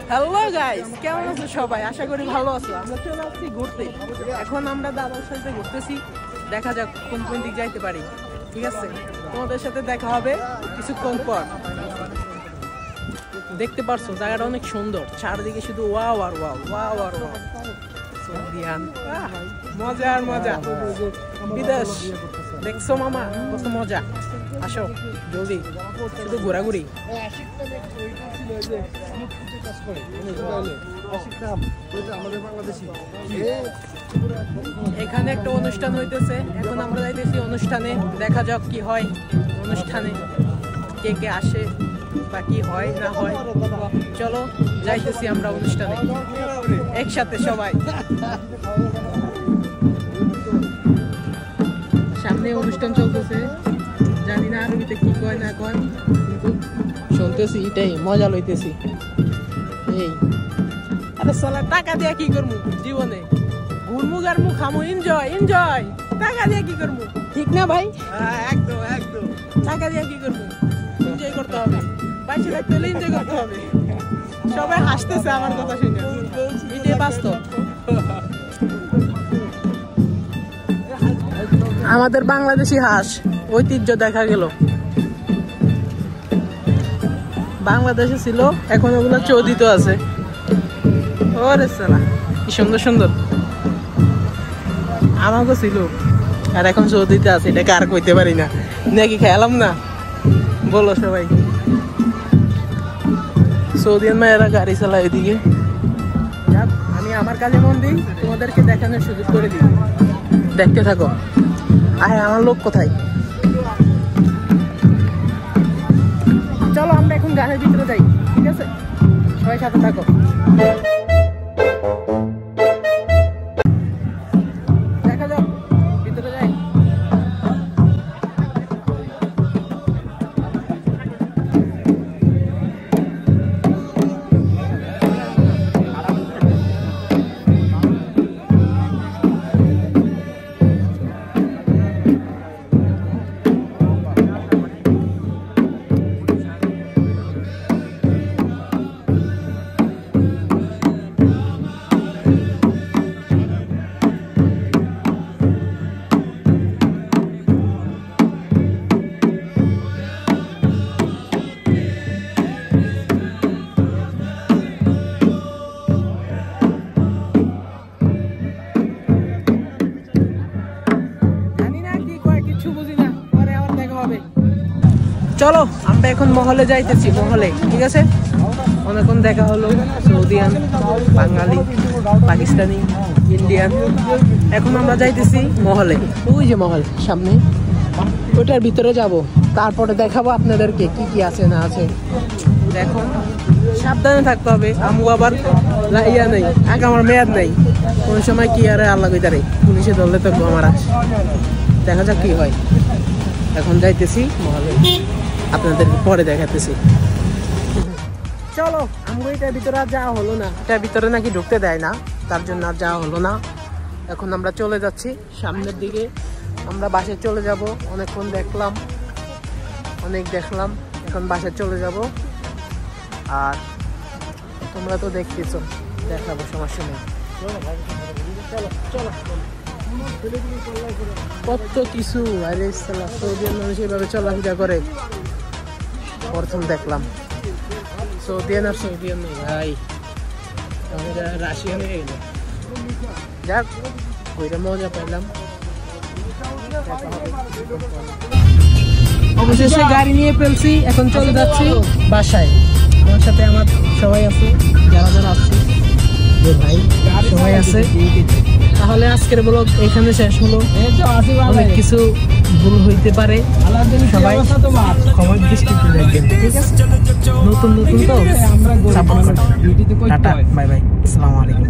Hello guys, কেমন আছো সবাই? আশা করি ভালো আছো। আমরা চলে আসছি ঘুরতে। এখন আমরা দাদার সাথে ঘুরতেছি, দেখা যাক কোন কোন দিক যাইতে পারি। ঠিক আছে, তোমাদের সাথে দেখা হবে কিছুক্ষণ পর। দেখতে পারছো জায়গাটা অনেক সুন্দর, চারদিকে শুধু ওয়াও আর ওয়াও, ওয়াও আর ওয়াও। মজা আর মজা। বিদেশ দেখছো মামা, কত মজা। আসো জলদি, শুধু ঘোরাঘুরি। এখানে একটা অনুষ্ঠান হইতেছে, এখন আমরা যাইতেছি অনুষ্ঠানে। দেখা যাক কি হয় অনুষ্ঠানে, কে কে আসে বা কি হয় না হয়। চলো যাইতেছি আমরা অনুষ্ঠানে একসাথে সবাই। সামনে অনুষ্ঠান চলতেছে, জানি না আরবিতে কি কয় না কয়, কিন্তু শুনতেছি এটাই মজা লইতেছি। এই আরে সালা, টাকা দিয়ে কি করবো জীবনে? ঘুরমু গারমু খামু, এনজয় এনজয়। টাকা দিয়ে কি করবো? ঠিক না ভাই? একদম একদম। টাকা দিয়ে কি করবো? এনজয় করতে হবে, বাইরে থাকতে হলে এনজয় করতে হবে। সবাই হাসতেছে আমার কথা শুনে, এটাই বাস্তব। আমাদের বাংলাদেশি হাঁস ঐতিহ্য দেখা গেল। বাংলাদেশে ছিল, এখন ওগুলো চৌদিত আছে। ওরে সালা, কি সুন্দর সুন্দর। আমাকে ছিল আর এখন চৌদিতে আছে, এটা কার কইতে পারি না। নাকি খেলাম না বলো সবাই। সৌদিয়ান মায়েরা গাড়ি চালায় এদিকে। আমি আমার কাজে মন দিই, তোমাদেরকে দেখানোর সুযোগ করে দিই। দেখতে থাকো। আরে আমার লোক কোথায়? চলো আমরা এখন গানের ভিতরে যাই, ঠিক আছে? সবাই সাথে থাকো। দেখা যাক, ভিতরে যাই। চলো আমরা এখন মহলে যাইতেছি, মহলে। ঠিক আছে, অনেকক্ষণ দেখা হলো। সৌদিয়ান, বাঙালি, পাকিস্তানি, ইন্ডিয়ান। এখন আমরা যাইতেছি মহলে। ওই যে মহল সামনে, ওটার ভিতরে যাব, তারপরে দেখাবো আপনাদেরকে কি কি আছে না আছে। দেখুন, সাবধানে থাকতে হবে। আমু আবার ইয়া নেই, আগে আমার মেয়াদ নেই, কোন সময় কি আর আল্লাহ কইতারে, পুলিশে ধরলে তো আমার আছে। দেখা যাক কি হয়। এখন যাইতেছি মহলে, আপনাদেরকে পরে দেখাতেছি। চলো, আমরা এটার ভিতরে আর যাওয়া হলো না, এটার ভিতরে নাকি ঢুকতে দেয় না, তার জন্য আর যাওয়া হলো না। এখন আমরা চলে যাচ্ছি সামনের দিকে। আমরা বাসে চলে যাব। অনেকক্ষণ দেখলাম, অনেক দেখলাম, এখন বাসে চলে যাব। আর তোমরা তো দেখতেছো, দেখাবো, সমস্যা নেই। চলো চলো। কত কিছু, আরে সৌদিয়ান মানুষ এইভাবে চলাফেরা করে প্রথম দেখলাম। সৌদিয়ান আর সৌদিয়ান নেই ভাই, আমরা রাশিয়ান হয়ে গেল। যাক, ওইটা মজা পেলাম। অবশেষে গাড়ি নিয়ে ফেলছি, এখন চলে যাচ্ছি বাসায়। আমার সাথে আমার সবাই আছে, যারা যারা আসছে ভাই সবাই আছে। তাহলে আজকের ব্লগ এখানে শেষ হলো। অনেক কিছু ভুল হইতে পারে, সবাই ক্ষমার দৃষ্টিতে দেখবেন। ঠিক আছে, নতুন নতুন তো সাপোর্ট করবেন। টাটা, বাই বাই, আসসালামু আলাইকুম।